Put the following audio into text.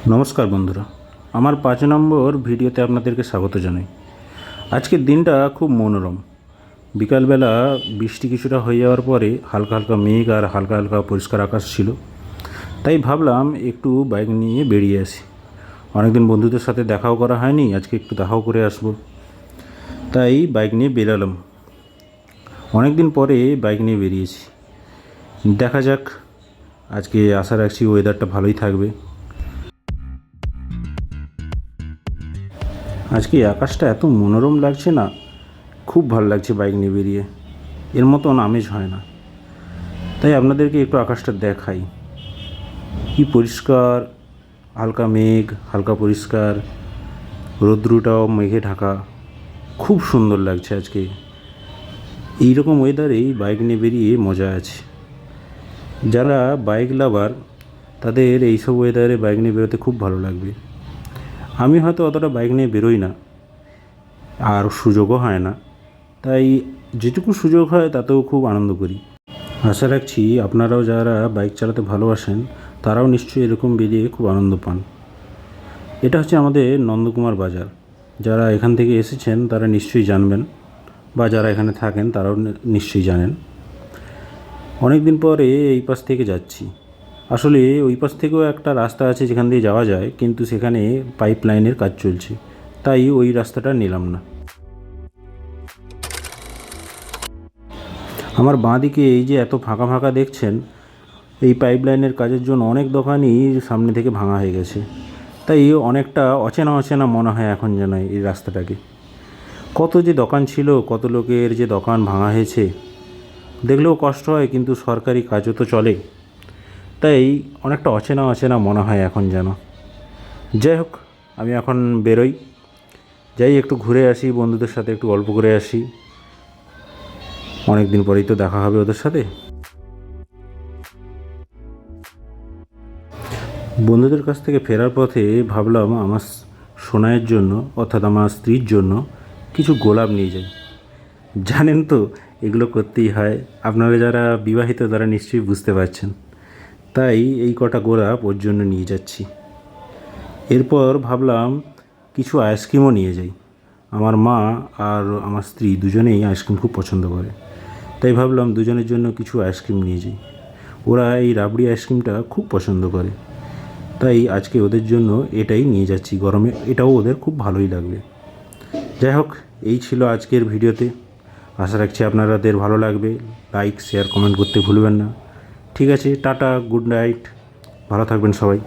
নমস্কার বন্ধুরা, আমার 5 নম্বর ভিডিওতে আপনাদেরকে স্বাগত জানাই। আজকের দিনটা খুব মনোরম। বিকালবেলা বৃষ্টি কিছুটা হয়ে যাওয়ার পরে হালকা হালকা মেঘ আর হালকা হালকা পরিষ্কার আকাশ ছিল। তাই ভাবলাম একটু বাইক নিয়ে বেরিয়ে আসি। অনেকদিন বন্ধুদের সাথে দেখাও করা হয়নি, আজকে একটু দেখাও করে আসব। তাই বাইক নিয়ে বেরালাম। অনেক দিন পরে বাইক নিয়ে বেরিয়েছি। দেখা যাক, আজকে আশা রাখছি ওয়েদারটা ভালোই থাকবে। আজকে আকাশটা এত মনোরম লাগছে না, খুব ভালো লাগছে বাইক নিয়ে বেরিয়ে। এর মতন আমেজ হয় না। তাই আপনাদেরকে একটু আকাশটা দেখাই, কি পরিষ্কার। হালকা মেঘ, হালকা পরিষ্কার, রৌদ্রটাও মেঘে ঢাকা। খুব সুন্দর লাগছে আজকে। এই রকম ওয়েদারেই বাইক নিয়ে বেরিয়ে মজা আছে। যারা বাইক লাভার তাদের এইসব ওয়েদারে বাইক নিয়ে বেরোতে খুব ভালো লাগবে। আমি হয়তো অতটা বাইক নিয়ে বেরোই না, আর সুযোগও হয় না। তাই যেটুকু সুযোগ হয় তাতেও খুব আনন্দ করি। আশা রাখছি আপনারাও যারা বাইক চালাতে ভালোবাসেন তারাও নিশ্চয়ই এরকম বেরিয়ে খুব আনন্দ পান। এটা হচ্ছে আমাদের নন্দকুমার বাজার। যারা এখান থেকে এসেছেন তারা নিশ্চয়ই জানবেন, বা যারা এখানে থাকেন তারাও নিশ্চয়ই জানেন। অনেক দিন পরে এই পাশ থেকে যাচ্ছি। আসলে ওই পাশ থেকেও একটা রাস্তা আছে যেখান দিয়ে যাওয়া যায়, কিন্তু সেখানে পাইপ লাইনের কাজ চলছে, তাই ওই রাস্তাটা নিলাম না। আমার বাঁ দিকে এই যে এত ফাঁকা ফাঁকা দেখছেন, এই পাইপ লাইনের কাজের জন্য অনেক দোকানই সামনে থেকে ভাঙা হয়ে গেছে। তাই অনেকটা অচেনা অচেনা মনে হয় এখন যেন এই রাস্তাটাকে। কত যে দোকান ছিল, কত লোকের যে দোকান ভাঙা হয়েছে, দেখলেও কষ্ট হয়, কিন্তু সরকারি কাজও তো চলে। তাই অনেকটা অচেনা অচেনা মনে হয় এখন যেন। যাই হোক, আমি এখন বেরোই, যাই একটু ঘুরে আসি, বন্ধুদের সাথে একটু গল্প করে আসি। অনেক দিন পরেই তো দেখা হবে ওদের সাথে। বন্ধুদের কাছ থেকে ফেরার পথে ভাবলাম আমার সোনাইয়ের জন্য, অর্থাৎ আমার স্ত্রীর জন্য কিছু গোলাপ নিয়ে যাই। জানেন তো, এগুলো করতেই হয়। আপনারা যারা বিবাহিত তারা নিশ্চয়ই বুঝতে পারছেন। তাই এই কটা গোলাপ ওর জন্য নিয়ে যাচ্ছি। এরপর ভাবলাম কিছু আইসক্রিমও নিয়ে যাই। আমার মা আর আমার স্ত্রী দুজনেই আইসক্রিম খুব পছন্দ করে। তাই ভাবলাম দুজনের জন্য কিছু আইসক্রিম নিয়ে যাই। ওরা এই রাবড়ি আইসক্রিমটা খুব পছন্দ করে। তাই আজকে ওদের জন্য এটাই নিয়ে যাচ্ছি। গরমে এটাও ওদের খুব ভালোই লাগবে। যাই হোক, এই ছিল আজকের ভিডিওতে। আশা রাখছি আপনাদের ভালো লাগবে। লাইক, শেয়ার, কমেন্ট করতে ভুলবেন না। ঠিক আছে, টাটা, গুড নাইট, ভালো থাকবেন সবাই।